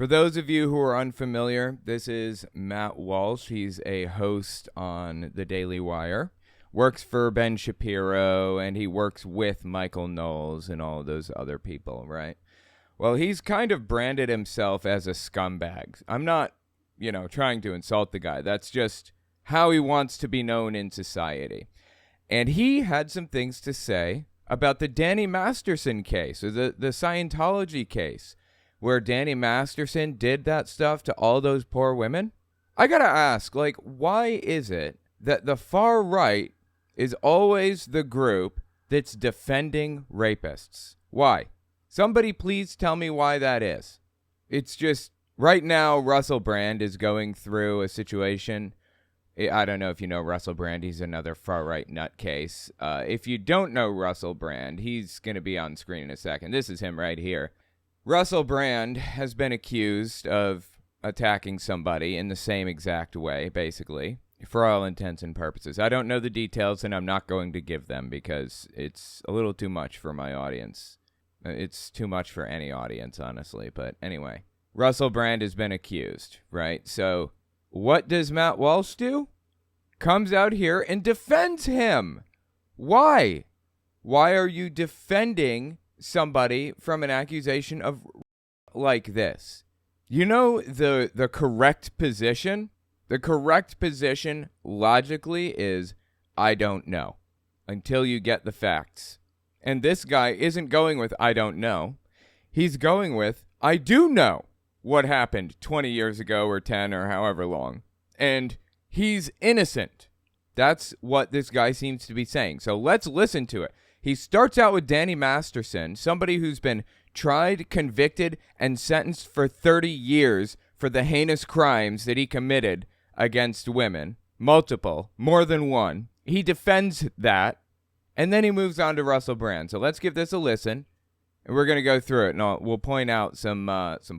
For those of you who are unfamiliar, this is Matt Walsh. He's a host on The Daily Wire, works for Ben Shapiro, and he works with Michael Knowles and all of those other people, right? Well, he's kind of branded himself as a scumbag. I'm not, trying to insult the guy. That's just how he wants to be known in society. And he had some things to say about the Danny Masterson case, or the Scientology case, where Danny Masterson did that stuff to all those poor women. I gotta ask, why is it that the far right is always the group that's defending rapists? Why? Somebody please tell me why that is. It's just, right now, Russell Brand is going through a situation. I don't know if you know Russell Brand. He's another far-right nutcase. If you don't know Russell Brand, he's going to be on screen in a second. This is him right here. Russell Brand has been accused of attacking somebody in the same exact way, basically, for all intents and purposes. I don't know the details, and I'm not going to give them because it's a little too much for my audience. It's too much for any audience, honestly. But anyway, Russell Brand has been accused, right? So what does Matt Walsh do? Comes out here and defends him. Why? Why are you defending somebody from an accusation of like this? You know the correct position? The correct position logically is, I don't know, until you get the facts. And this guy isn't going with, I don't know. He's going with, I do know what happened 20 years ago or 10 or however long. And he's innocent. That's what this guy seems to be saying. So let's listen to it. He starts out with Danny Masterson, somebody who's been tried, convicted, and sentenced for 30 years for the heinous crimes that he committed against women. Multiple, more than one. He defends that. And then he moves on to Russell Brand. So let's give this a listen, and we're going to go through it, and we'll point out some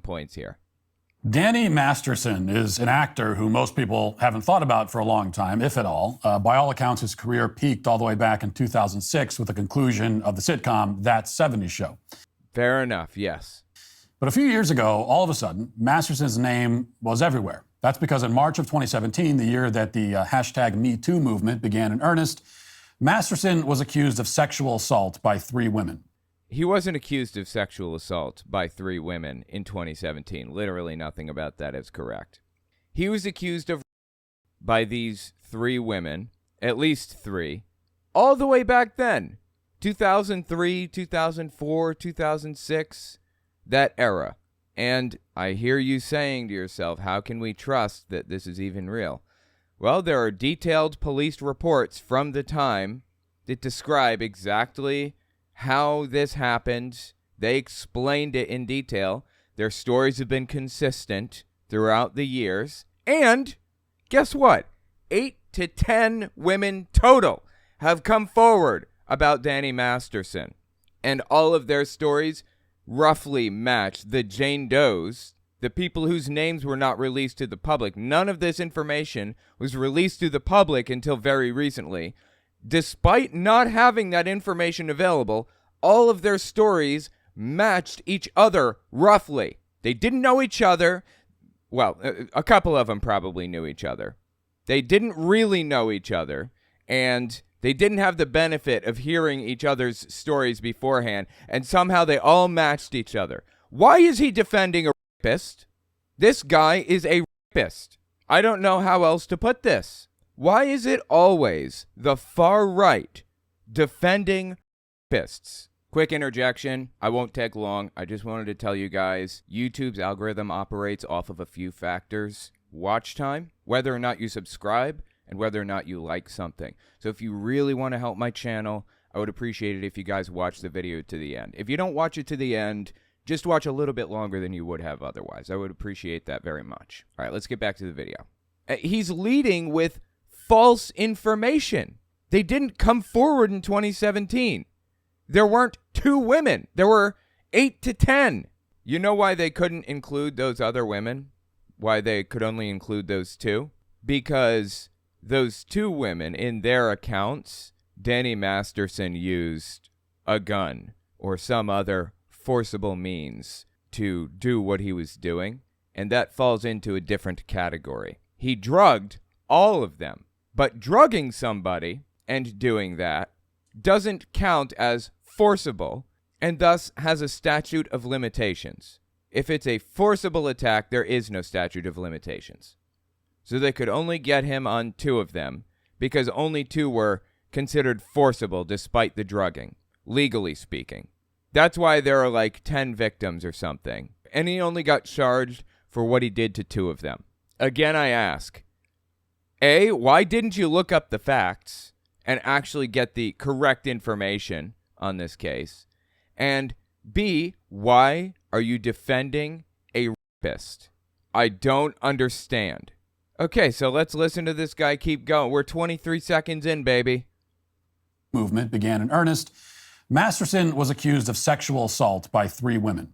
points here. Danny Masterson is an actor who most people haven't thought about for a long time, if at all. By all accounts, his career peaked all the way back in 2006 with the conclusion of the sitcom That 70s Show. Fair enough, yes. But a few years ago, all of a sudden, Masterson's name was everywhere. That's because in March of 2017, the year that the hashtag #MeToo movement began in earnest, Masterson was accused of sexual assault by 3 women. He wasn't accused of sexual assault by 3 women in 2017. Literally nothing about that is correct. He was accused of by these 3 women, at least 3, all the way back then. 2003, 2004, 2006, that era. And I hear you saying to yourself, how can we trust that this is even real? Well, there are detailed police reports from the time that describe exactly how this happened. They explained it in detail. Their stories have been consistent throughout the years. And guess what? 8 to 10 women total have come forward about Danny Masterson. And all of their stories roughly match the Jane Does, the people whose names were not released to the public. None of this information was released to the public until very recently. Despite not having that information available, all of their stories matched each other roughly. They didn't know each other. Well, a couple of them probably knew each other. They didn't really know each other, and they didn't have the benefit of hearing each other's stories beforehand, and somehow they all matched each other. Why is he defending a rapist? This guy is a rapist. I don't know how else to put this. Why is it always the far right defending rapists? Quick interjection. I won't take long. I just wanted to tell you guys, YouTube's algorithm operates off of a few factors. Watch time, whether or not you subscribe, and whether or not you like something. So if you really want to help my channel, I would appreciate it if you guys watch the video to the end. If you don't watch it to the end, just watch a little bit longer than you would have otherwise. I would appreciate that very much. All right, let's get back to the video. He's leading with false information. They didn't come forward in 2017. There weren't 2 women. There were 8 to 10. You know why they couldn't include those other women? Why they could only include those 2? Because those 2 women, in their accounts, Danny Masterson used a gun or some other forcible means to do what he was doing. and that falls into a different category. He drugged all of them, but drugging somebody and doing that doesn't count as forcible and thus has a statute of limitations. If it's a forcible attack, there is no statute of limitations. So they could only get him on 2 of them because only 2 were considered forcible despite the drugging, legally speaking. That's why there are like 10 victims or something. And he only got charged for what he did to 2 of them. Again, I ask, A, why didn't you look up the facts and actually get the correct information on this case? And B, why are you defending a rapist? I don't understand. Okay, so let's listen to this guy keep going. We're 23 seconds in, baby. Movement began in earnest. Masterson was accused of sexual assault by 3 women.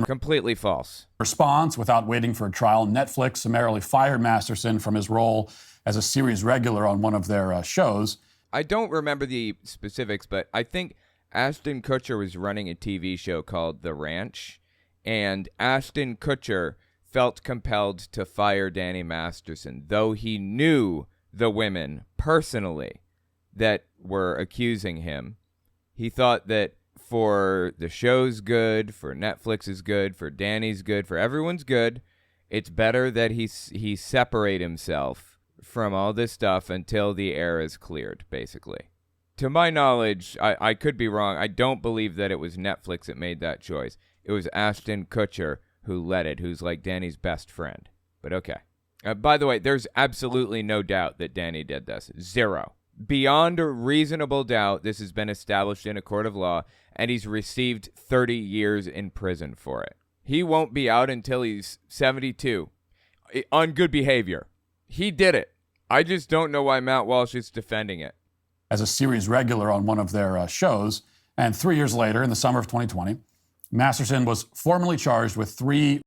Completely false. Response, without waiting for a trial, Netflix summarily fired Masterson from his role as a series regular on one of their shows. I don't remember the specifics, but I think Ashton Kutcher was running a TV show called The Ranch, and Ashton Kutcher felt compelled to fire Danny Masterson, though he knew the women personally that were accusing him. He thought that for the show's good, for Netflix is good, for Danny's good, for everyone's good, it's better that he separate himself from all this stuff until the air is cleared, basically. To my knowledge, I could be wrong. I don't believe that it was Netflix that made that choice. It was Ashton Kutcher who led it, who's like Danny's best friend. But okay. By the way, there's absolutely no doubt that Danny did this. 0. Beyond a reasonable doubt, this has been established in a court of law, and he's received 30 years in prison for it. He won't be out until he's 72 on good behavior. He did it. I just don't know why Matt Walsh is defending it. As a series regular on one of their shows, and 3 years later, in the summer of 2020, Masterson was formally charged with 3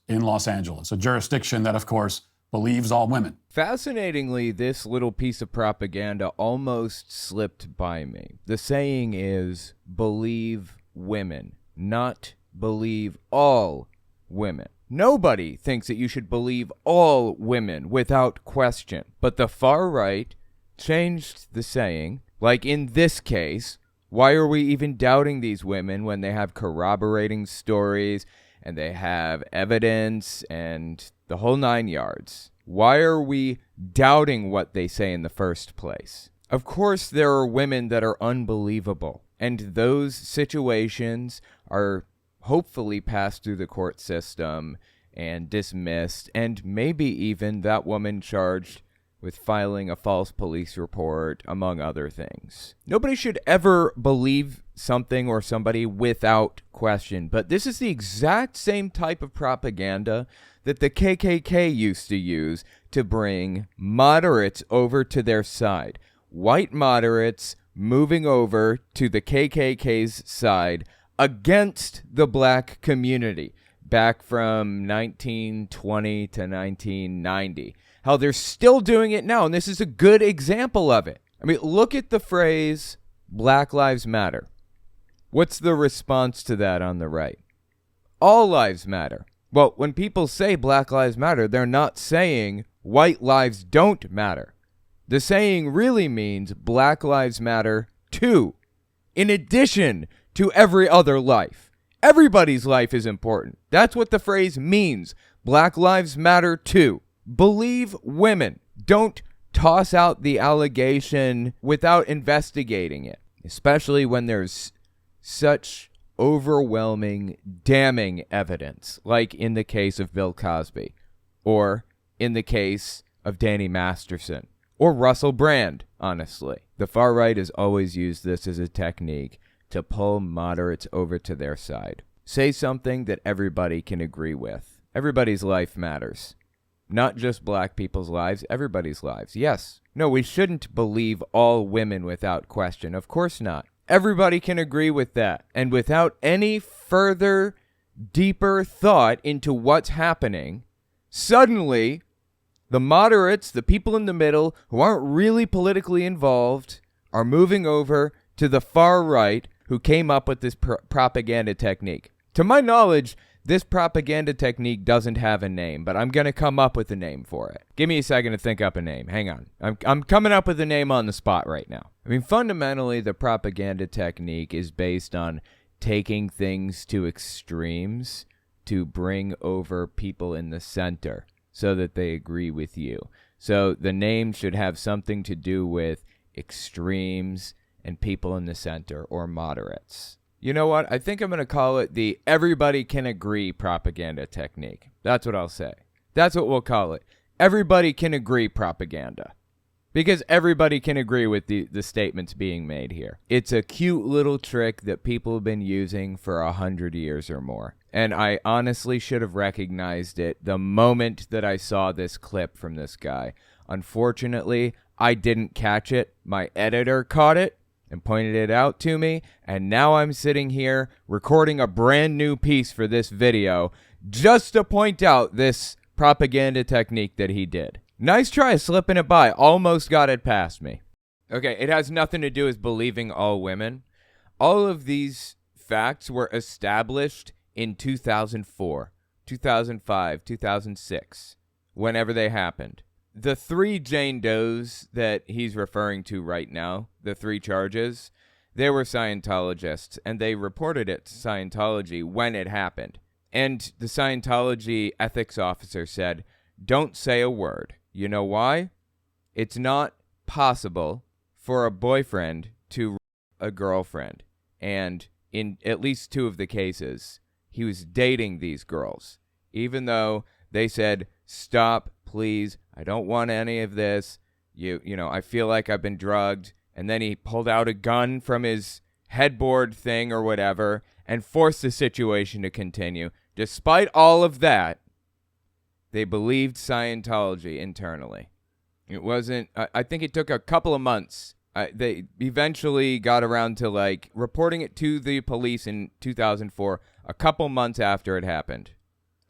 in Los Angeles, a jurisdiction that, of course, believes all women. Fascinatingly, this little piece of propaganda almost slipped by me. The saying is, believe women, not believe all women. Nobody thinks that you should believe all women without question. But the far right changed the saying. Like in this case, why are we even doubting these women when they have corroborating stories and they have evidence and the whole 9 yards? Why are we doubting what they say in the first place? Of course, there are women that are unbelievable, and those situations are hopefully passed through the court system and dismissed, and maybe even that woman charged with filing a false police report, among other things. Nobody should ever believe something or somebody without question, but this is the exact same type of propaganda that the KKK used to use to bring moderates over to their side. White moderates moving over to the KKK's side against the black community back from 1920 to 1990. How they're still doing it now, and this is a good example of it. I mean, look at the phrase, Black Lives Matter. What's the response to that on the right? All lives matter. Well, when people say Black Lives Matter, they're not saying white lives don't matter. The saying really means Black Lives Matter too, in addition to every other life. Everybody's life is important. That's what the phrase means. Black Lives Matter too. Believe women. Don't toss out the allegation without investigating it, especially when there's such overwhelming, damning evidence, like in the case of Bill Cosby, or in the case of Danny Masterson, or Russell Brand, honestly. The far right has always used this as a technique to pull moderates over to their side. Say something that everybody can agree with. Everybody's life matters. Not just black people's lives, everybody's lives. Yes. No, we shouldn't believe all women without question. Of course not. Everybody can agree with that. And without any further, deeper thought into what's happening, suddenly, the moderates, the people in the middle who aren't really politically involved, are moving over to the far right who came up with this propaganda technique. To my knowledge, This propaganda technique doesn't have a name, but I'm going to come up with a name for it. Give me a second to think up a name. Hang on. I'm coming up with a name on the spot right now. I mean, fundamentally, the propaganda technique is based on taking things to extremes to bring over people in the center so that they agree with you. So the name should have something to do with extremes and people in the center or moderates. You know what? I think I'm going to call it the everybody can agree propaganda technique. That's what I'll say. That's what we'll call it. Everybody can agree propaganda. Because everybody can agree with the statements being made here. It's a cute little trick that people have been using for 100 years or more. And I honestly should have recognized it the moment that I saw this clip from this guy. Unfortunately, I didn't catch it. My editor caught it and pointed it out to me, and now I'm sitting here recording a brand new piece for this video just to point out this propaganda technique that he did. Nice try slipping it by. Almost got it past me. Okay, it has nothing to do with believing all women. All of these facts were established in 2004, 2005, 2006, whenever they happened. The 3 Jane Does that he's referring to right now, the 3 charges, they were Scientologists, and they reported it to Scientology when it happened. And the Scientology ethics officer said, "Don't say a word." You know why? It's not possible for a boyfriend to rape a girlfriend. And in at least 2 of the cases, he was dating these girls, even though they said, "Stop, please. I don't want any of this. You know, I feel like I've been drugged." And then he pulled out a gun from his headboard thing or whatever and forced the situation to continue. Despite all of that, they believed Scientology internally. It wasn't, I think it took a couple of months. They eventually got around to like reporting it to the police in 2004, a couple months after it happened.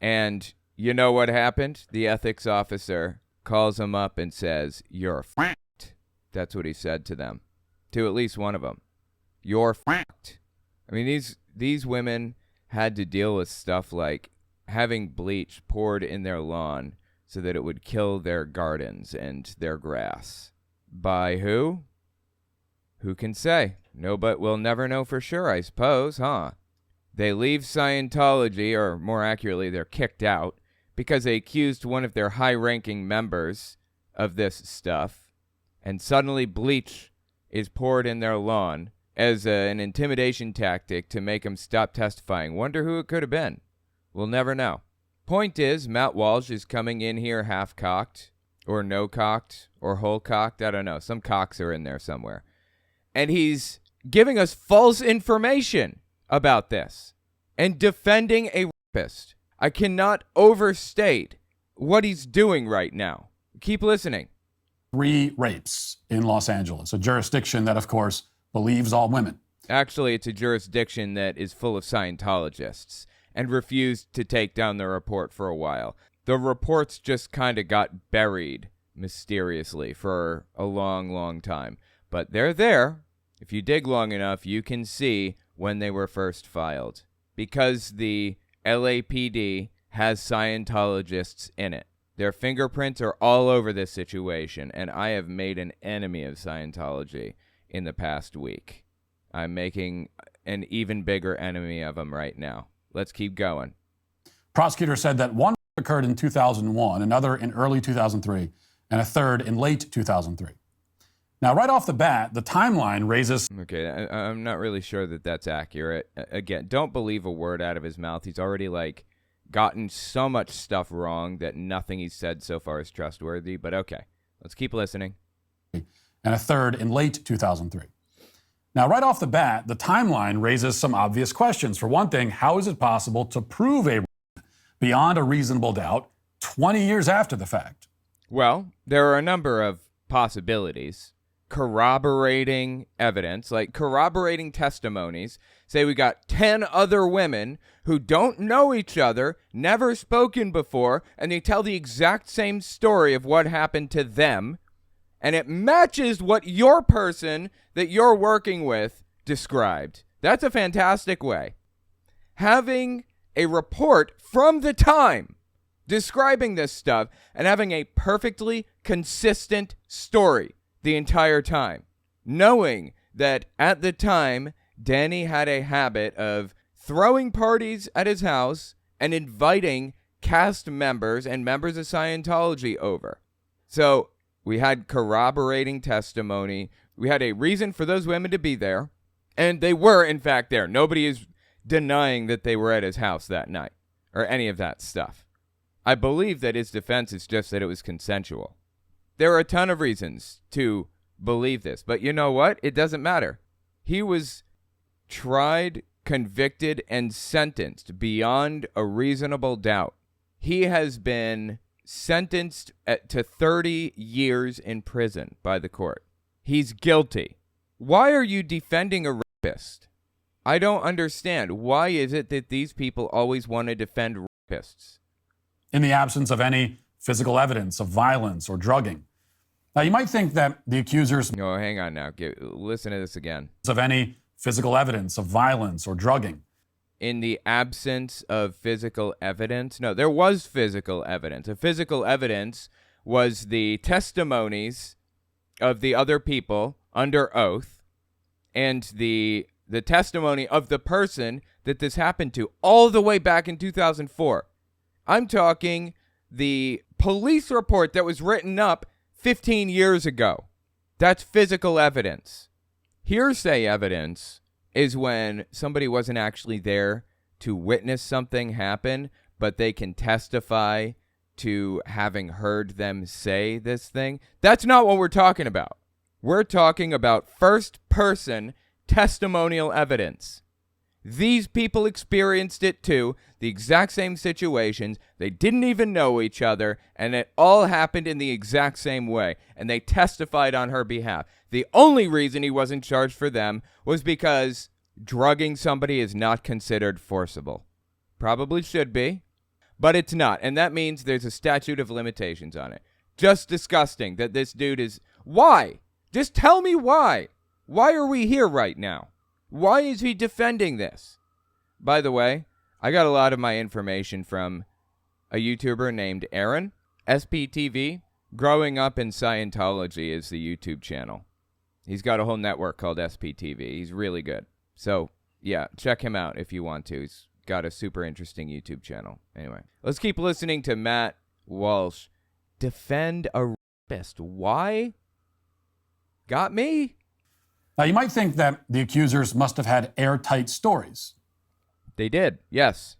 And you know what happened? The ethics officer calls him up and says, "You're f***ed." That's what he said to them, to at least one of them. "You're f***ed." I mean, these women had to deal with stuff like having bleach poured in their lawn so that it would kill their gardens and their grass. By who? Who can say? No, but we'll never know for sure, I suppose, huh? They leave Scientology, or more accurately, they're kicked out, because they accused one of their high-ranking members of this stuff, and suddenly bleach is poured in their lawn as an intimidation tactic to make them stop testifying. Wonder who it could have been. We'll never know. Point is, Matt Walsh is coming in here half-cocked, or no-cocked, or whole-cocked. I don't know. Some cocks are in there somewhere. And he's giving us false information about this and defending a rapist. I cannot overstate what he's doing right now. Keep listening. 3 rapes in Los Angeles, a jurisdiction that, of course, believes all women. Actually, it's a jurisdiction that is full of Scientologists and refused to take down the report for a while. The reports just kind of got buried mysteriously for a long, long time. But they're there. If you dig long enough, you can see when they were first filed. Because the LAPD has Scientologists in it. Their fingerprints are all over this situation, and I have made an enemy of Scientology in the past week. I'm making an even bigger enemy of them right now. Let's keep going. Prosecutors said that one occurred in 2001, another in early 2003, and a third in late 2003. Now, right off the bat, the timeline raises... Okay, I'm not really sure that that's accurate. Again, don't believe a word out of his mouth. He's already, gotten so much stuff wrong that nothing he's said so far is trustworthy. But okay, let's keep listening. And a third in late 2003. Now, right off the bat, the timeline raises some obvious questions. For one thing, how is it possible to prove a rape beyond a reasonable doubt 20 years after the fact? Well, there are a number of possibilities. Corroborating evidence, like corroborating testimonies. Say we got 10 other women who don't know each other, never spoken before, and they tell the exact same story of what happened to them, and it matches what your person that you're working with described. That's a fantastic way. Having a report from the time describing this stuff and having a perfectly consistent story the entire time, knowing that at the time, Danny had a habit of throwing parties at his house and inviting cast members and members of Scientology over. So we had corroborating testimony. We had a reason for those women to be there, and they were, in fact, there. Nobody is denying that they were at his house that night or any of that stuff. I believe that his defense is just that it was consensual. There are a ton of reasons to believe this, but you know what? It doesn't matter. He was tried, convicted, and sentenced beyond a reasonable doubt. He has been sentenced to 30 years in prison by the court. He's guilty. Why are you defending a rapist? I don't understand. Why is it that these people always want to defend rapists? In the absence of any physical evidence of violence or drugging. Now, you might think that the accusers... No, hang on now. Listen to this again. ...of any physical evidence of violence or drugging. In the absence of physical evidence? No, there was physical evidence. The physical evidence was the testimonies of the other people under oath and the testimony of the person that this happened to all the way back in 2004. I'm talking the police report that was written up 15 years ago. That's physical evidence. Hearsay evidence is when somebody wasn't actually there to witness something happen, but they can testify to having heard them say this thing. That's not what we're talking about. We're talking about first-person testimonial evidence. These people experienced it too, the exact same situations. They didn't even know each other, and it all happened in the exact same way, and they testified on her behalf. The only reason he wasn't charged for them was because drugging somebody is not considered forcible. Probably should be, but it's not, and that means there's a statute of limitations on it. Just disgusting that this dude is... Why? Just tell me why. Why are we here right now? Why is he defending this? By the way, I got a lot of my information from a YouTuber named Aaron, SPTV. Growing Up in Scientology is the YouTube channel. He's got a whole network called SPTV. He's really good. So, yeah, check him out if you want to. He's got a super interesting YouTube channel. Anyway, let's keep listening to Matt Walsh defend a rapist. Why? Got me? Now, you might think that the accusers must have had airtight stories. They did, yes.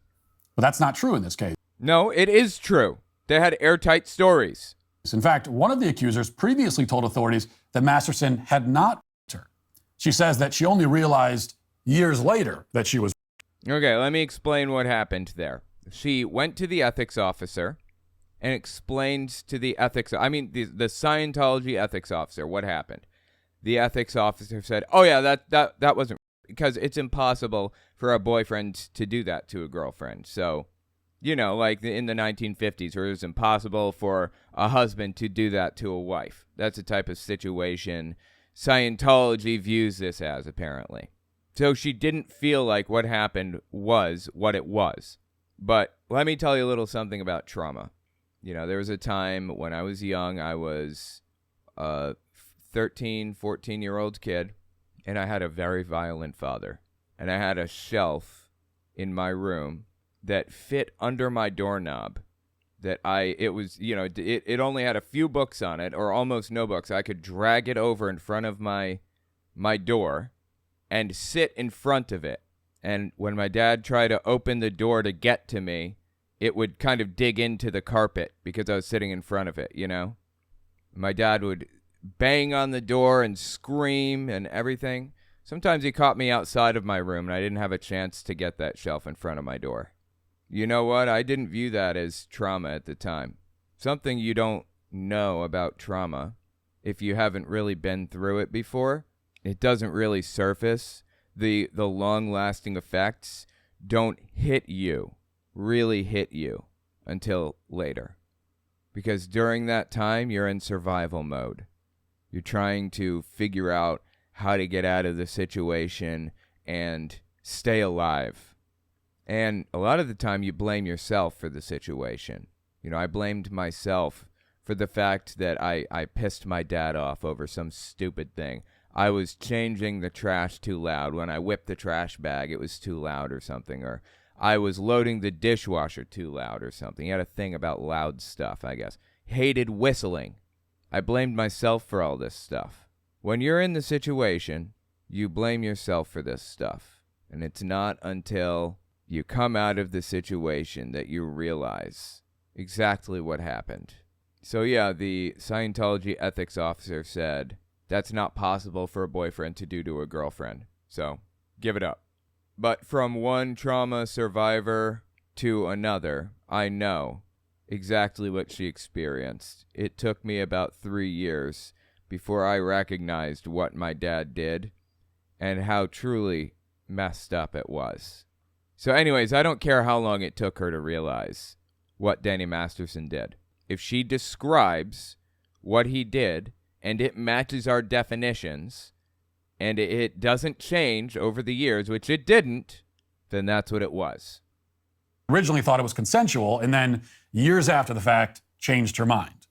But that's not true in this case. No, it is true. They had airtight stories. In fact, one of the accusers previously told authorities that Masterson had not raped her. She says that she only realized years later that she was. Okay, let me explain what happened there. She went to the ethics officer and explained to the the Scientology ethics officer what happened. The ethics officer said, oh yeah, that wasn't, because it's impossible for a boyfriend to do that to a girlfriend. So, you know, like in the 1950s, where it was impossible for a husband to do that to a wife. That's the type of situation Scientology views this as, apparently. So she didn't feel like what happened was what it was. But let me tell you a little something about trauma. You know, there was a time when I was young, I was 13, 14-year-old kid, and I had a very violent father. And I had a shelf in my room that fit under my doorknob. It only had a few books on it, or almost no books. I could drag it over in front of my door and sit in front of it. And when my dad tried to open the door to get to me, it would kind of dig into the carpet because I was sitting in front of it, you know? My dad would bang on the door and scream and everything. Sometimes he caught me outside of my room and I didn't have a chance to get that shelf in front of my door. You know what? I didn't view that as trauma at the time. Something you don't know about trauma, if you haven't really been through it before, it doesn't really surface. The long-lasting effects don't really hit you until later. Because during that time, you're in survival mode. You're trying to figure out how to get out of the situation and stay alive. And a lot of the time you blame yourself for the situation. I blamed myself for the fact that I pissed my dad off over some stupid thing. I was changing the trash too loud. When I whipped the trash bag, it was too loud or something. Or I was loading the dishwasher too loud or something. He had a thing about loud stuff, I guess. Hated whistling. I blamed myself for all this stuff. When you're in the situation, you blame yourself for this stuff. And it's not until you come out of the situation that you realize exactly what happened. So yeah, the Scientology ethics officer said that's not possible for a boyfriend to do to a girlfriend. So give it up. But from one trauma survivor to another, I know exactly what she experienced. It took me about 3 years before I recognized what my dad did and how truly messed up it was. So anyways, I don't care how long it took her to realize what Danny Masterson did. If she describes what he did and it matches our definitions and it doesn't change over the years, which it didn't, then that's what it was. Originally thought it was consensual and then years after the fact changed her mind.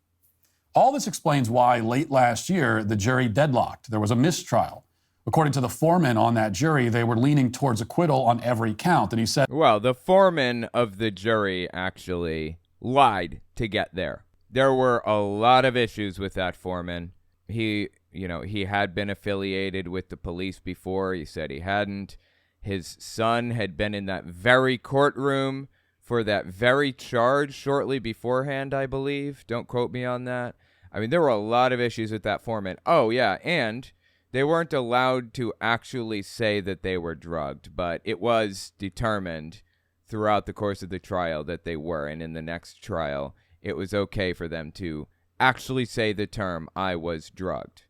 All this explains why late last year the jury deadlocked. There was a mistrial. According to the foreman on that jury, they were leaning towards acquittal on every count. And he said, well, the foreman of the jury actually lied to get there. There were a lot of issues with that foreman. He had been affiliated with the police before. He said he hadn't. His son had been in that very courtroom for that very charge shortly beforehand, I believe. Don't quote me on that. I mean, there were a lot of issues with that foreman. Oh, yeah, and they weren't allowed to actually say that they were drugged, but it was determined throughout the course of the trial that they were. And in the next trial, it was okay for them to actually say the term, I was drugged.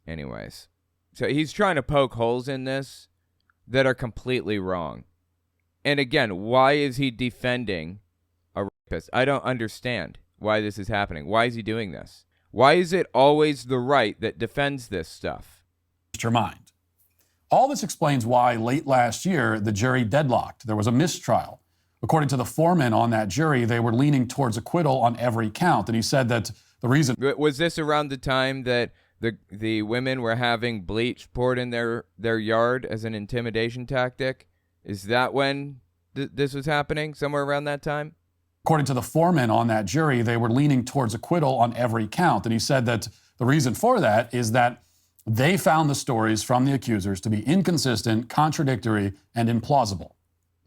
Anyways, so he's trying to poke holes in this that are completely wrong. And again, why is he defending a rapist? I don't understand why this is happening. Why is he doing this? Why is it always the right that defends this stuff? Your mind. All this explains why late last year the jury deadlocked. There was a mistrial. According to the foreman on that jury, they were leaning towards acquittal on every count. And he said that the reason... Was this around the time that the women were having bleach poured in their yard as an intimidation tactic? Is that when this was happening? Somewhere around that time? According to the foreman on that jury, they were leaning towards acquittal on every count. And he said that the reason for that is that they found the stories from the accusers to be inconsistent, contradictory, and implausible.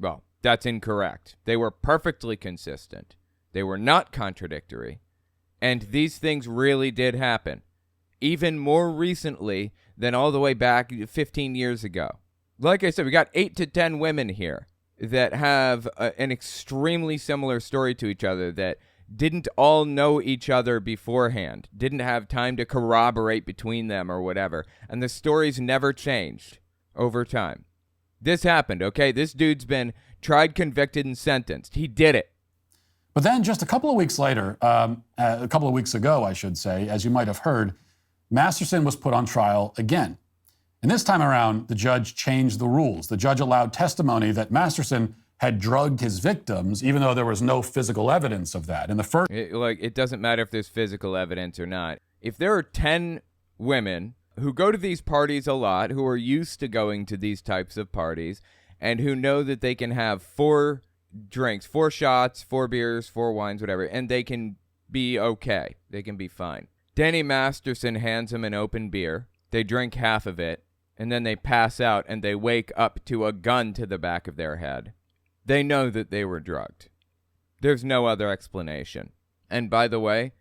Well, that's incorrect. They were perfectly consistent. They were not contradictory. And these things really did happen, even more recently than all the way back 15 years ago. Like I said, we got 8 to 10 women here that have an extremely similar story to each other that didn't all know each other beforehand, didn't have time to corroborate between them or whatever, and the stories never changed over time. This happened, okay? This dude's been tried, convicted, and sentenced. He did it. But then just a couple of weeks later, a couple of weeks ago, I should say, as you might have heard, Masterson was put on trial again. And this time around, the judge changed the rules. The judge allowed testimony that Masterson had drugged his victims, even though there was no physical evidence of that. In the first, it doesn't matter if there's physical evidence or not. If there are 10 women who go to these parties a lot, who are used to going to these types of parties, and who know that they can have 4 drinks, 4 shots, 4 beers, 4 wines, whatever, and they can be okay. They can be fine. Danny Masterson hands them an open beer. They drink half of it, and then they pass out, and they wake up to a gun to the back of their head. They know that they were drugged. There's no other explanation. And by the way,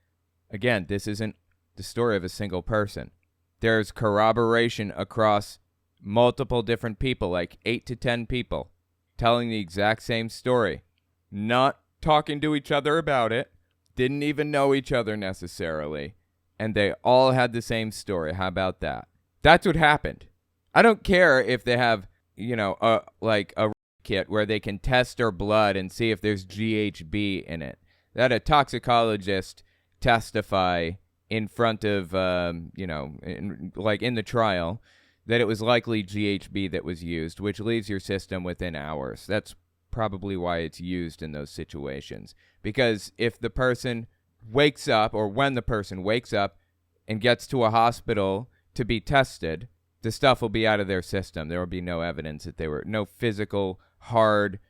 again, this isn't the story of a single person. There's corroboration across multiple different people, like 8 to 10 people, telling the exact same story. Not talking to each other about it, didn't even know each other necessarily, and they all had the same story. How about that? That's what happened. I don't care if they have, a kit where they can test their blood and see if there's GHB in it. That a toxicologist testify in front of, in the trial, that it was likely GHB that was used, which leaves your system within hours. That's probably why it's used in those situations. Because if the person wakes up, or when the person wakes up and gets to a hospital to be tested, the stuff will be out of their system. There will be no evidence that they were, no physical, hard,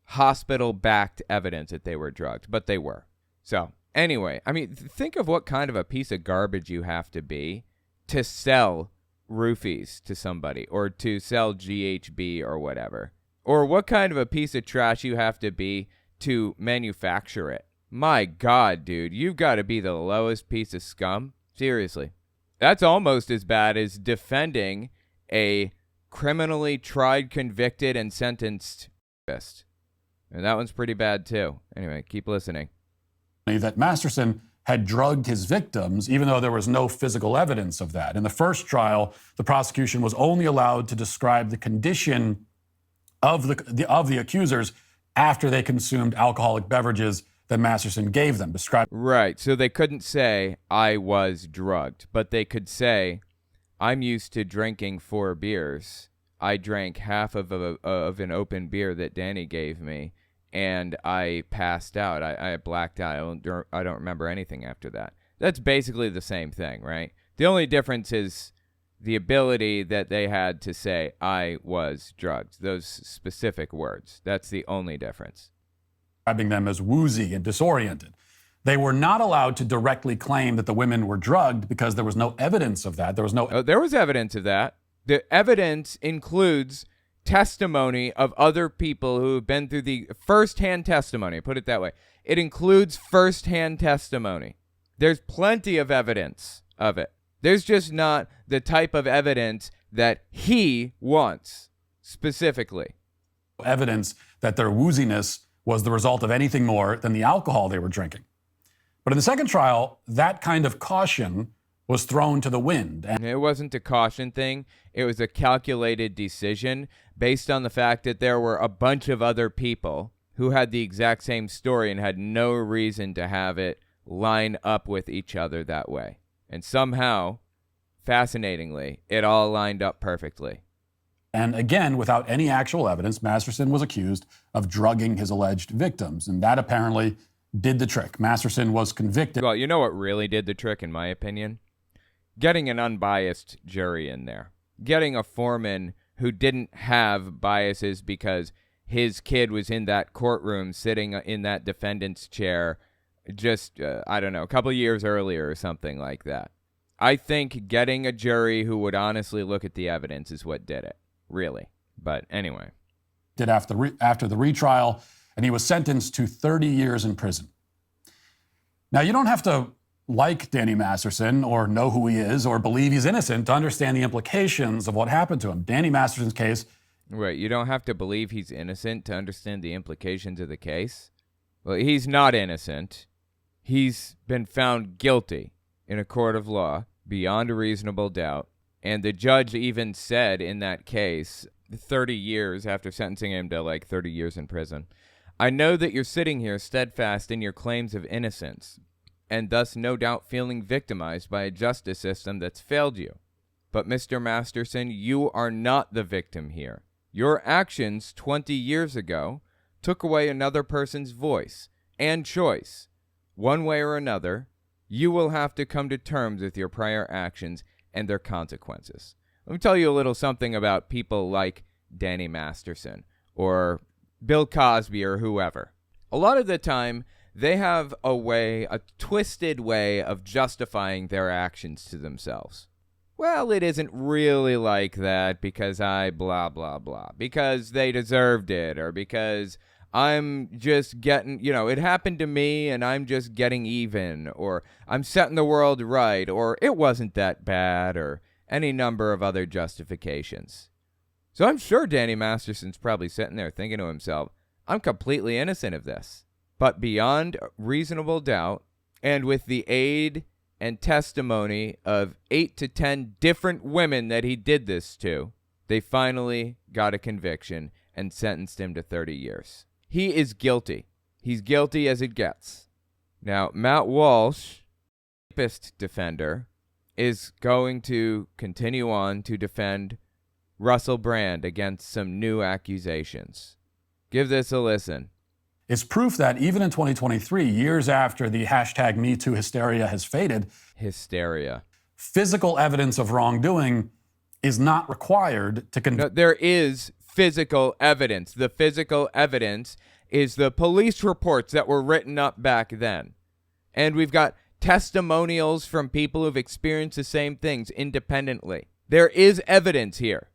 hospital-backed evidence that they were drugged, but they were. So, anyway, I mean, think of what kind of a piece of garbage you have to be to sell roofies to somebody, or to sell GHB or whatever. Or what kind of a piece of trash you have to be to manufacture it. My God, dude, you've got to be the lowest piece of scum. Seriously. That's almost as bad as defending a criminally tried, convicted, and sentenced rapist. And that one's pretty bad, too. Anyway, keep listening. That Masterson had drugged his victims, even though there was no physical evidence of that. In the first trial, the prosecution was only allowed to describe the condition of the accusers after they consumed alcoholic beverages that Masterson gave them. Right, so they couldn't say, I was drugged, but they could say, I'm used to drinking 4 beers. I drank half of an open beer that Danny gave me, and I passed out. I blacked out. I don't remember anything after that. That's basically the same thing, right? The only difference is the ability that they had to say, I was drugged. Those specific words. That's the only difference. Describing them as woozy and disoriented. They were not allowed to directly claim that the women were drugged because there was no evidence of that. There was evidence of that. The evidence includes testimony of other people who have been through the first-hand testimony. Put it that way. It includes first-hand testimony. There's plenty of evidence of it. There's just not the type of evidence that he wants specifically. Evidence that their wooziness was the result of anything more than the alcohol they were drinking. But in the second trial, that kind of caution was thrown to the wind. And it wasn't a caution thing. It was a calculated decision based on the fact that there were a bunch of other people who had the exact same story and had no reason to have it line up with each other that way. And somehow, fascinatingly, it all lined up perfectly. And again, without any actual evidence, Masterson was accused of drugging his alleged victims. And that apparently did the trick. Masterson was convicted. Well, you know what really did the trick, in my opinion? Getting an unbiased jury in there. Getting a foreman who didn't have biases because his kid was in that courtroom sitting in that defendant's chair just, I don't know, a couple years earlier or something like that. I think getting a jury who would honestly look at the evidence is what did it. Really. But anyway. Did after the retrial, and he was sentenced to 30 years in prison. Now, you don't have to like Danny Masterson or know who he is or believe he's innocent to understand the implications of what happened to him. Danny Masterson's case. Right. You don't have to believe he's innocent to understand the implications of the case. Well, he's not innocent. He's been found guilty in a court of law beyond a reasonable doubt. And the judge even said in that case, 30 years after sentencing him to like 30 years in prison, I know that you're sitting here steadfast in your claims of innocence, and thus no doubt feeling victimized by a justice system that's failed you. But Mr. Masterson, you are not the victim here. Your actions 20 years ago took away another person's voice and choice. One way or another, you will have to come to terms with your prior actions and their consequences. Let me tell you a little something about people like Danny Masterson or Bill Cosby or whoever. A lot of the time, they have a twisted way of justifying their actions to themselves. Well, it isn't really like that because I blah, blah, blah. Because they deserved it, or because I'm just getting, it happened to me and I'm just getting even, or I'm setting the world right, or it wasn't that bad, or any number of other justifications. So I'm sure Danny Masterson's probably sitting there thinking to himself, I'm completely innocent of this. But beyond reasonable doubt, and with the aid and testimony of 8 to 10 different women that he did this to, they finally got a conviction and sentenced him to 30 years. He is guilty. He's guilty as it gets. Now, Matt Walsh, rapist defender, is going to continue on to defend Russell Brand against some new accusations. Give this a listen. It's proof that even in 2023, years after the hashtag #MeToo hysteria has faded, Hysteria. physical evidence of wrongdoing is not required to convict. No, there is physical evidence. The physical evidence is the police reports that were written up back then. And we've got testimonials from people who've experienced the same things independently. There is evidence here.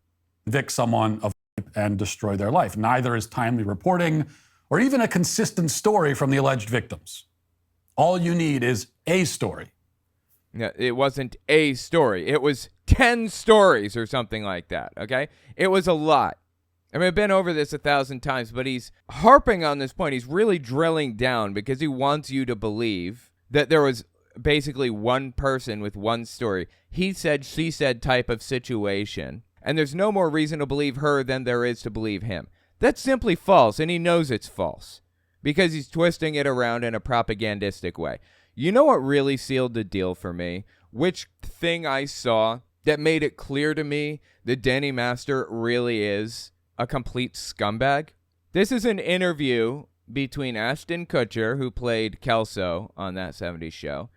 Convict someone of rape and destroy their life. Neither is timely reporting or even a consistent story from the alleged victims. All you need is a story. Yeah, it wasn't a story. It was 10 stories or something like that, okay? It was a lot. I mean, I've been over this 1,000 times, but he's harping on this point. He's really drilling down because he wants you to believe that there was basically one person with one story. He said, she said type of situation. And there's no more reason to believe her than there is to believe him. That's simply false, and he knows it's false because he's twisting it around in a propagandistic way. You know what really sealed the deal for me? Which thing I saw that made it clear to me that Danny Master really is a complete scumbag? This is an interview between Ashton Kutcher, who played Kelso on That 70s Show,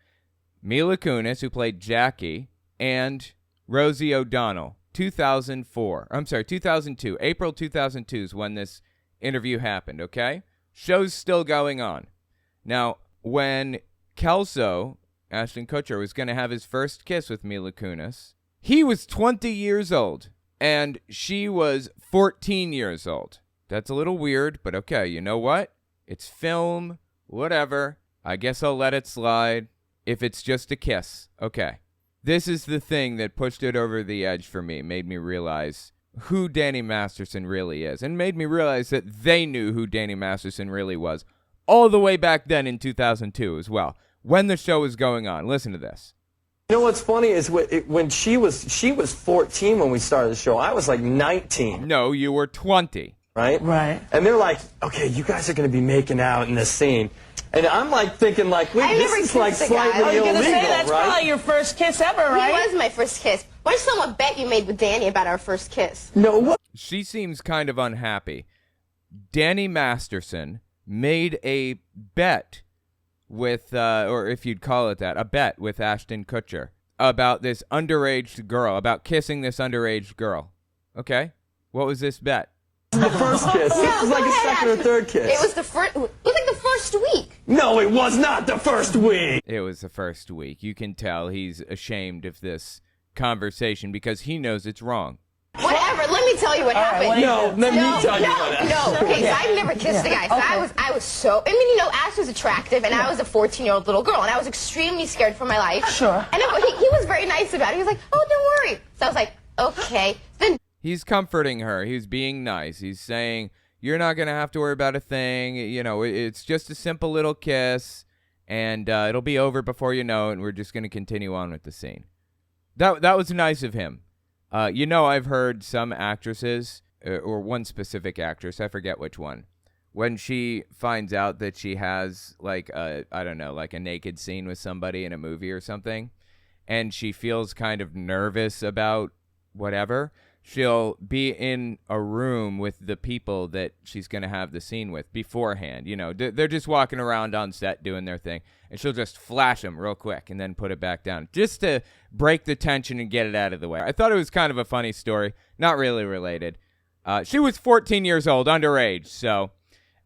Mila Kunis, who played Jackie, and Rosie O'Donnell. 2002. April 2002 is when this interview happened, okay? Show's still going on. Now, when Kelso, Ashton Kutcher, was going to have his first kiss with Mila Kunis, he was 20 years old, and she was 14 years old. That's a little weird, but okay, you know what? It's film, whatever. I guess I'll let it slide if it's just a kiss. Okay. This is the thing that pushed it over the edge for me, made me realize who Danny Masterson really is, and made me realize that they knew who Danny Masterson really was all the way back then in 2002 as well, when the show was going on. Listen to this. You know what's funny is when she was 14 when we started the show. I was like 19. No, you were 20. Right? Right. And they're like, okay, you guys are going to be making out in this scene. And I'm like thinking like, wait, this is like slightly illegal, say, that's right? probably your first kiss ever, right? It was my first kiss. Where's some bet you made with Danny about our first kiss? No, what? She seems kind of unhappy. Danny Masterson made a bet with, or if you'd call it that, a bet with Ashton Kutcher about this underage girl, about kissing this underage girl. Okay? What was this bet? The first kiss. No, This is like a second or third kiss. It was the first. It was like the first week. No, it was not the first week. It was the first week. You can tell he's ashamed of this conversation because he knows it's wrong. Whatever. Let me tell you what happened. No, let me tell you what happened. No. Okay, so I've never kissed a guy. So I was so. I mean, you know, Ash was attractive, and I was a 14-year-old little girl, and I was extremely scared for my life. Sure. And he was very nice about it. He was like, "Oh, don't worry." So I was like, "Okay." Then He's comforting her. He's being nice. He's saying, you're not going to have to worry about a thing. You know, it's just a simple little kiss, and it'll be over before you know it, and we're just going to continue on with the scene. That was nice of him. You know, I've heard some actresses, or one specific actress, I forget which one, when she finds out that she has, like, I don't know, like a naked scene with somebody in a movie or something, and she feels kind of nervous about whatever, she'll be in a room with the people that she's going to have the scene with beforehand. You know, they're just walking around on set doing their thing, and she'll just flash them real quick and then put it back down just to break the tension and get it out of the way. I thought it was kind of a funny story, not really related. She was 14 years old, underage, so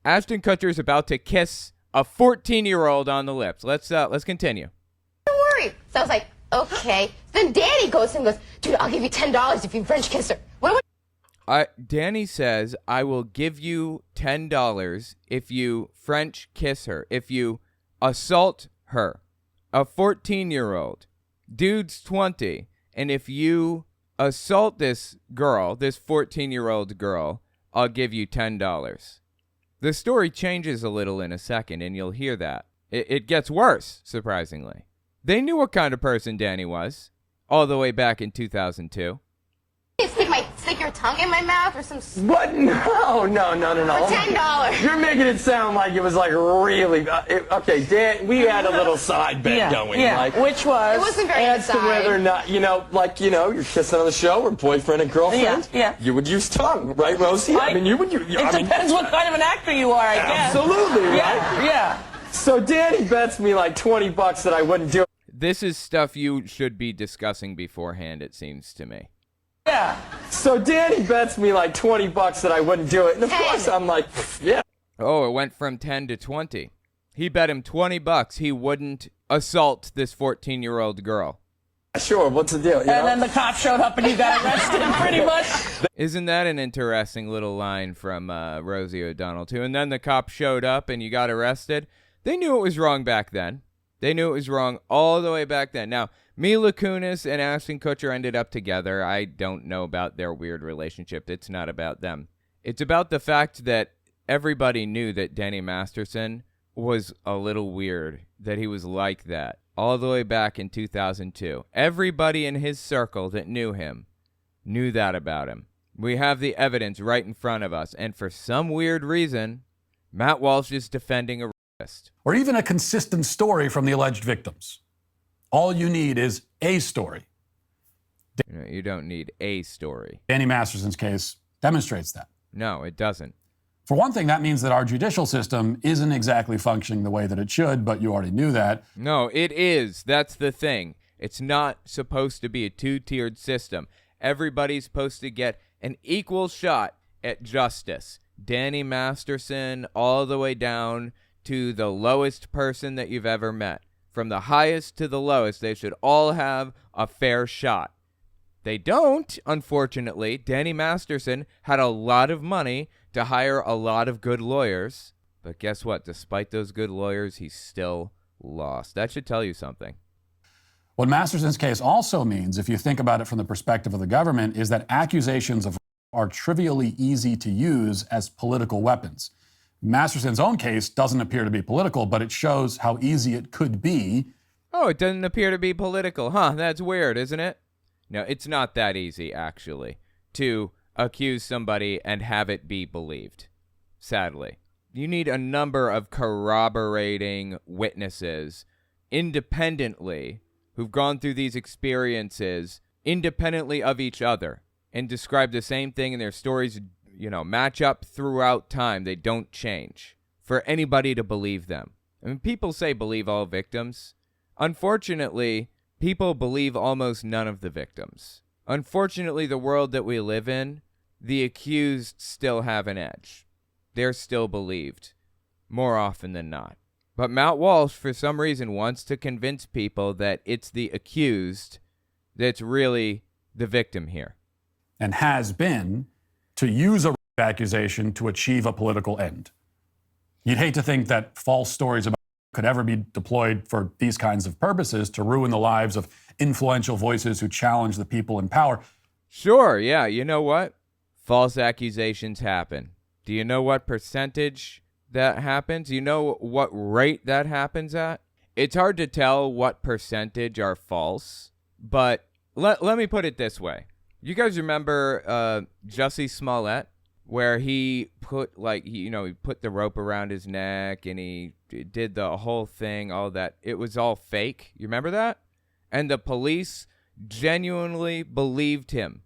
Ashton Kutcher is about to kiss a 14-year-old on the lips. Let's continue. don't worry. So I was like, "Okay." Then Danny goes and goes, "Dude, I'll give you $10 if you French kiss her." What am I? Danny says, I will give you $10 if you French kiss her, if you assault her. A 14-year-old. Dude's 20. And if you assault this girl, this 14-year-old girl, I'll give you $10. The story changes a little in a second, and you'll hear that. It gets worse, surprisingly. They knew what kind of person Danny was, all the way back in 2002. Stick your tongue in my mouth or some. What? No. For $10. You're making it sound like it was like really. Okay, Dan, we had a little side bet going. Yeah. Like, Which was? It wasn't very as to whether or not, you're kissing on the show or boyfriend and girlfriend. Yeah. You would use tongue, right, Rosie? I mean, you would. It depends what kind of an actor you are, I guess. Absolutely, right? Yeah. So Danny bets me like $20 that I wouldn't do it. This is stuff you should be discussing beforehand, it seems to me. Yeah. So Danny bets me like $20 that I wouldn't do it. And of course I'm like, yeah. Oh, it went from 10 to 20. He bet him $20 he wouldn't assault this 14-year-old girl. Sure, what's the deal? Then the cop showed up and you got arrested, pretty much. Isn't that an interesting little line from Rosie O'Donnell, too? And then the cop showed up and you got arrested. They knew it was wrong back then. They knew it was wrong all the way back then. Now, Mila Kunis and Ashton Kutcher ended up together. I don't know about their weird relationship. It's not about them. It's about the fact that everybody knew that Danny Masterson was a little weird, that he was like that, all the way back in 2002. Everybody in his circle that knew him knew that about him. We have the evidence right in front of us, and for some weird reason, Matt Walsh is defending a rapist. Or even a consistent story from the alleged victims. All you need is a story. You don't need a story. Danny Masterson's case demonstrates that. No, it doesn't. For one thing, that means that our judicial system isn't exactly functioning the way that it should, but you already knew that. No, it is. That's the thing. It's not supposed to be a two-tiered system. Everybody's supposed to get an equal shot at justice. Danny Masterson all the way down to the lowest person that you've ever met. From the highest to the lowest, they should all have a fair shot. They don't, unfortunately. Danny Masterson had a lot of money to hire a lot of good lawyers. But guess what? Despite those good lawyers, he still lost. That should tell you something. What Masterson's case also means, if you think about it from the perspective of the government, is that accusations of are trivially easy to use as political weapons. Masterson's own case doesn't appear to be political, but it shows how easy it could be. Oh, it doesn't appear to be political. Huh, that's weird, isn't it? No, it's not that easy, actually, to accuse somebody and have it be believed, sadly. You need a number of corroborating witnesses independently who've gone through these experiences independently of each other and describe the same thing, and their stories match up throughout time. They don't change for anybody to believe them. I mean, people say believe all victims. Unfortunately, people believe almost none of the victims. Unfortunately, the world that we live in, the accused still have an edge. They're still believed, more often than not. But Matt Walsh, for some reason, wants to convince people that it's the accused that's really the victim here. And has been to use a rape accusation to achieve a political end. You'd hate to think that false stories about could ever be deployed for these kinds of purposes to ruin the lives of influential voices who challenge the people in power. Sure, yeah, you know what? False accusations happen. Do you know what percentage that happens? You know what rate that happens at? It's hard to tell what percentage are false, but let me put it this way. You guys remember Jussie Smollett, where he put he put the rope around his neck and he did the whole thing, all that. It was all fake. You remember that? And the police genuinely believed him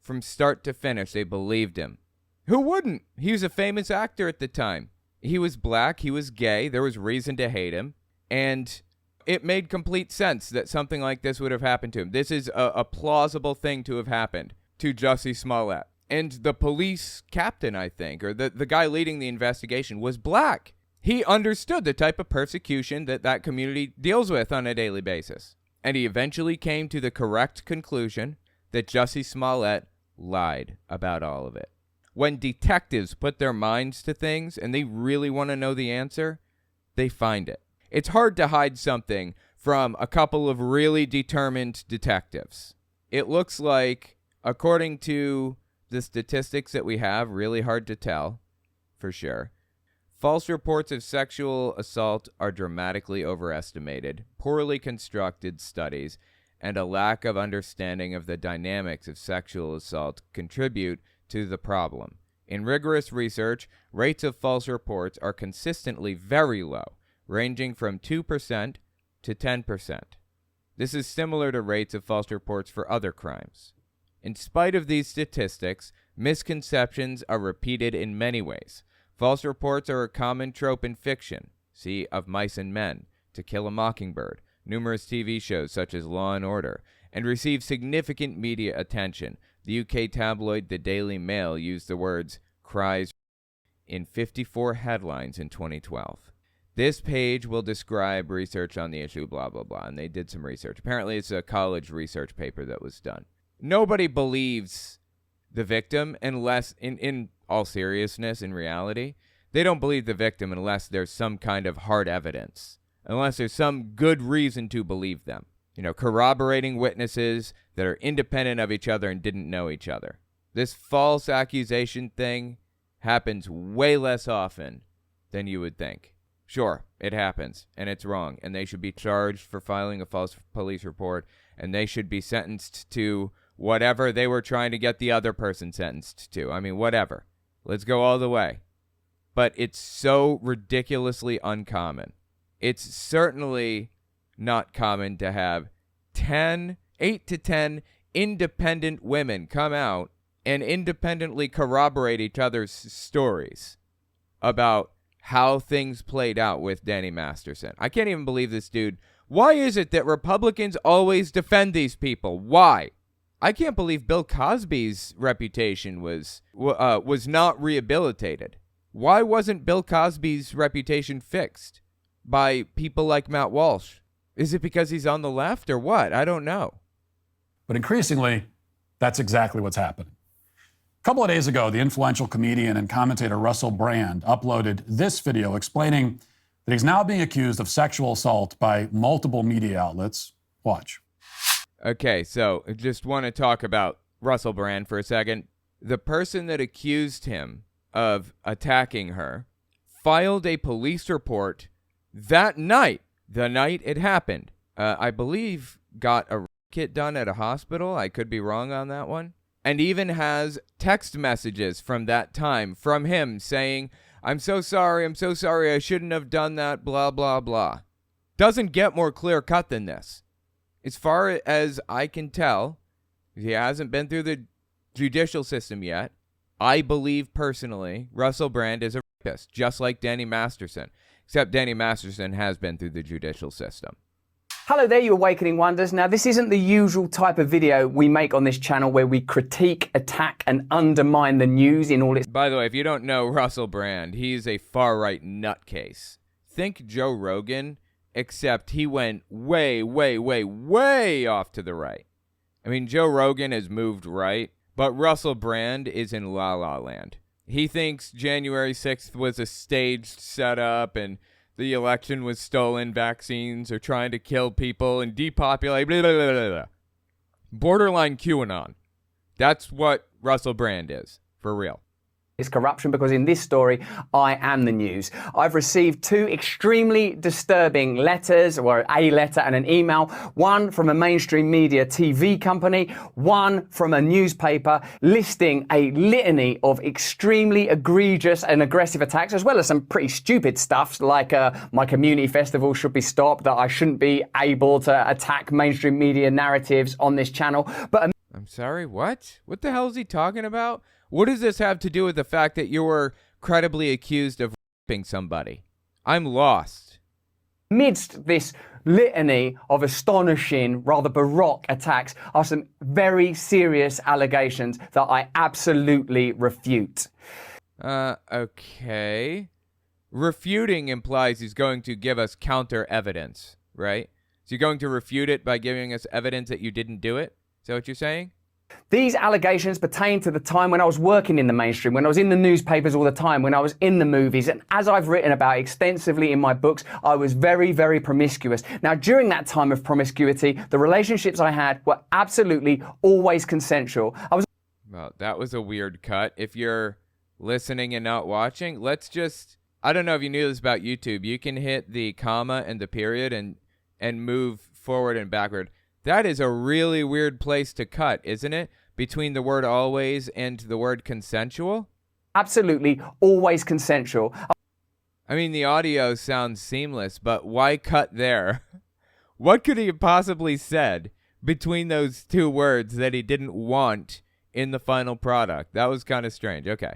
from start to finish. They believed him. Who wouldn't? He was a famous actor at the time. He was black. He was gay. There was reason to hate him. And it made complete sense that something like this would have happened to him. This is a plausible thing to have happened to Jussie Smollett. And the police captain, I think, or the guy leading the investigation was black. He understood the type of persecution that community deals with on a daily basis. And he eventually came to the correct conclusion that Jussie Smollett lied about all of it. When detectives put their minds to things and they really want to know the answer, they find it. It's hard to hide something from a couple of really determined detectives. It looks like, according to the statistics that we have, really hard to tell, for sure. False reports of sexual assault are dramatically overestimated. Poorly constructed studies. and a lack of understanding of the dynamics of sexual assault contribute to the problem. In rigorous research, rates of false reports are consistently very low, ranging from 2% to 10%. This is similar to rates of false reports for other crimes. In spite of these statistics, misconceptions are repeated in many ways. False reports are a common trope in fiction. See Of Mice and Men, To Kill a Mockingbird, numerous TV shows such as Law and Order, and receive significant media attention. The UK tabloid The Daily Mail used the words "cries" in 54 headlines in 2012. This page will describe research on the issue, blah, blah, blah, and they did some research. Apparently, it's a college research paper that was done. Nobody believes the victim unless, in all seriousness, in reality, they don't believe the victim unless there's some kind of hard evidence, unless there's some good reason to believe them. You know, corroborating witnesses that are independent of each other and didn't know each other. This false accusation thing happens way less often than you would think. Sure, it happens, and it's wrong, and they should be charged for filing a false police report, and they should be sentenced to whatever they were trying to get the other person sentenced to. I mean, whatever. Let's go all the way. But it's so ridiculously uncommon. It's certainly not common to have 8 to 10 independent women come out and independently corroborate each other's stories about how things played out with Danny Masterson. I can't even believe this dude. Why is it that Republicans always defend these people? Why? I can't believe Bill Cosby's reputation was not rehabilitated. Why wasn't Bill Cosby's reputation fixed by people like Matt Walsh? Is it because he's on the left or what? I don't know. But increasingly, that's exactly what's happening. A couple of days ago, the influential comedian and commentator Russell Brand uploaded this video explaining that he's now being accused of sexual assault by multiple media outlets. Watch. Okay, so I just want to talk about Russell Brand for a second. The person that accused him of attacking her filed a police report that night, the night it happened. I believe got a kit done at a hospital. I could be wrong on that one. And even has text messages from that time from him saying, I'm so sorry, I shouldn't have done that, blah, blah, blah. Doesn't get more clear cut than this. As far as I can tell, he hasn't been through the judicial system yet. I believe personally Russell Brand is a rapist, just like Danny Masterson, except Danny Masterson has been through the judicial system. Hello there, you Awakening Wonders. Now, this isn't the usual type of video we make on this channel where we critique, attack, and undermine the news in all its... By the way, if you don't know Russell Brand, he's a far-right nutcase. Think Joe Rogan, except he went way, way, way, way off to the right. I mean, Joe Rogan has moved right, but Russell Brand is in La La Land. He thinks January 6th was a staged setup and the election was stolen, vaccines are trying to kill people and depopulate, blah, blah, blah, blah, blah. Borderline QAnon. That's what Russell Brand is, for real. It's corruption, because in this story, I am the news. I've received 2 extremely disturbing letters, or a letter and an email, one from a mainstream media TV company, one from a newspaper, listing a litany of extremely egregious and aggressive attacks, as well as some pretty stupid stuff, like my community festival should be stopped, that I shouldn't be able to attack mainstream media narratives on this channel. But I'm sorry, what? What the hell is he talking about? What does this have to do with the fact that you were credibly accused of raping somebody? I'm lost. Amidst this litany of astonishing, rather baroque attacks are some very serious allegations that I absolutely refute. Okay. Refuting implies he's going to give us counter evidence, right? So you're going to refute it by giving us evidence that you didn't do it? Is that what you're saying? These allegations pertain to the time when I was working in the mainstream, when I was in the newspapers all the time, when I was in the movies, and as I've written about extensively in my books, I was very, very promiscuous. Now, during that time of promiscuity, the relationships I had were absolutely always consensual. Well, that was a weird cut. If you're listening and not watching, let's just... I don't know if you knew this about YouTube. You can hit the comma and the period and move forward and backward. That is a really weird place to cut, isn't it? Between the word always and the word consensual? Absolutely, always consensual. I mean, the audio sounds seamless, but why cut there? What could he have possibly said between those two words that he didn't want in the final product? That was kind of strange. Okay.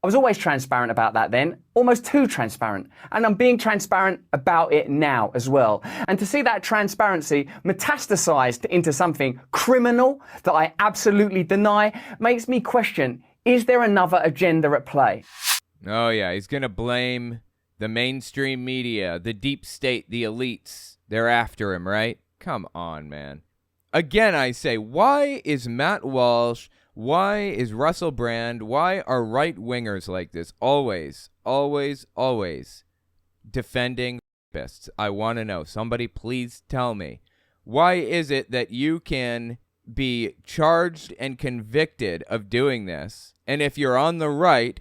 I was always transparent about that then, almost too transparent. And I'm being transparent about it now as well. And to see that transparency metastasized into something criminal that I absolutely deny makes me question, is there another agenda at play? Oh, yeah. He's going to blame the mainstream media, the deep state, the elites. They're after him, right? Come on, man. Again, I say, why is Matt Walsh, why is Russell Brand, why are right-wingers like this always defending rapists? I want to know. Somebody please tell me. Why is it that you can be charged and convicted of doing this, and if you're on the right,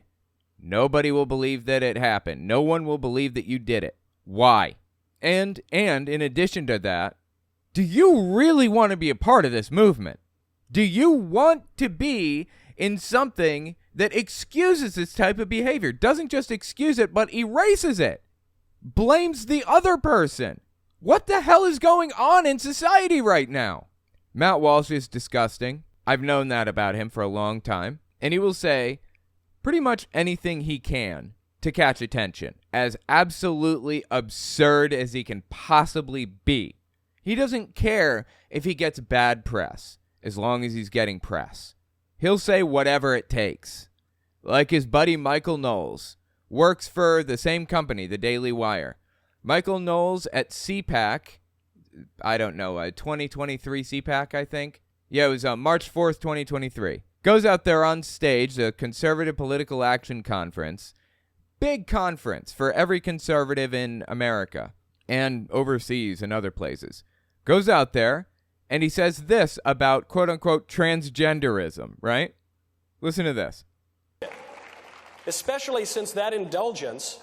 nobody will believe that it happened. No one will believe that you did it. Why? And in addition to that, do you really want to be a part of this movement? Do you want to be in something that excuses this type of behavior? Doesn't just excuse it, but erases it. Blames the other person. What the hell is going on in society right now? Matt Walsh is disgusting. I've known that about him for a long time. And he will say pretty much anything he can to catch attention, as absolutely absurd as he can possibly be. He doesn't care if he gets bad press, as long as he's getting press. He'll say whatever it takes. Like his buddy Michael Knowles, works for the same company, the Daily Wire. Michael Knowles at CPAC, I don't know, 2023 CPAC, I think. Yeah, it was March 4th, 2023. Goes out there on stage, the Conservative Political Action Conference. Big conference for every conservative in America and overseas and other places. Goes out there and he says this about quote-unquote transgenderism, right? Listen to this. Especially since that indulgence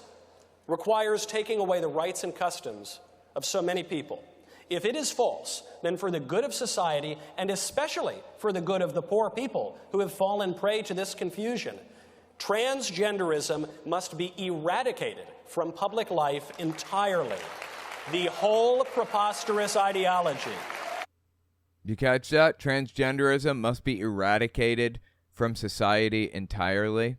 requires taking away the rights and customs of so many people. If it is false, then for the good of society, and especially for the good of the poor people who have fallen prey to this confusion, transgenderism must be eradicated from public life entirely. The whole preposterous ideology. You catch that? Transgenderism must be eradicated from society entirely.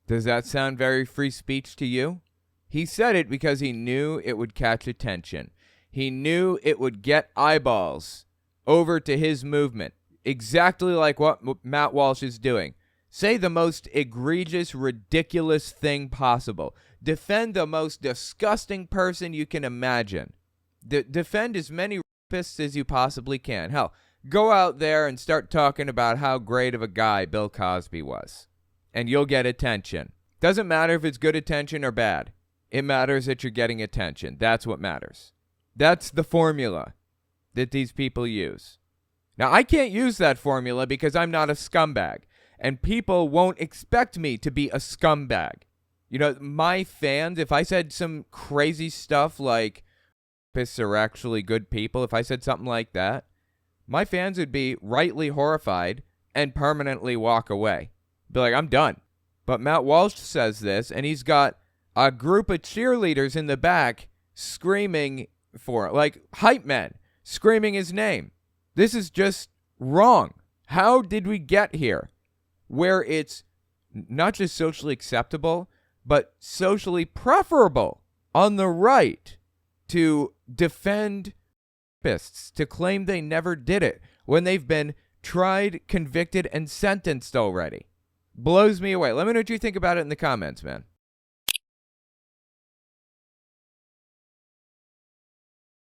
Does that sound very free speech to you? He said it because he knew it would catch attention. He knew it would get eyeballs over to his movement, exactly like what Matt Walsh is doing. Say the most egregious, ridiculous thing possible. Defend the most disgusting person you can imagine. Defend as many rapists as you possibly can. Hell, go out there and start talking about how great of a guy Bill Cosby was, and you'll get attention. Doesn't matter if it's good attention or bad. It matters that you're getting attention. That's what matters. That's the formula that these people use. Now, I can't use that formula because I'm not a scumbag, and people won't expect me to be a scumbag. You know, my fans, if I said some crazy stuff like rapists are actually good people, if I said something like that, my fans would be rightly horrified and permanently walk away. Be like, I'm done. But Matt Walsh says this, and he's got a group of cheerleaders in the back screaming for it, like hype men screaming his name. This is just wrong. How did we get here where it's not just socially acceptable, but socially preferable on the right to defend rapists, to claim they never did it when they've been tried, convicted, and sentenced already? Blows me away. Let me know what you think about it in the comments, man.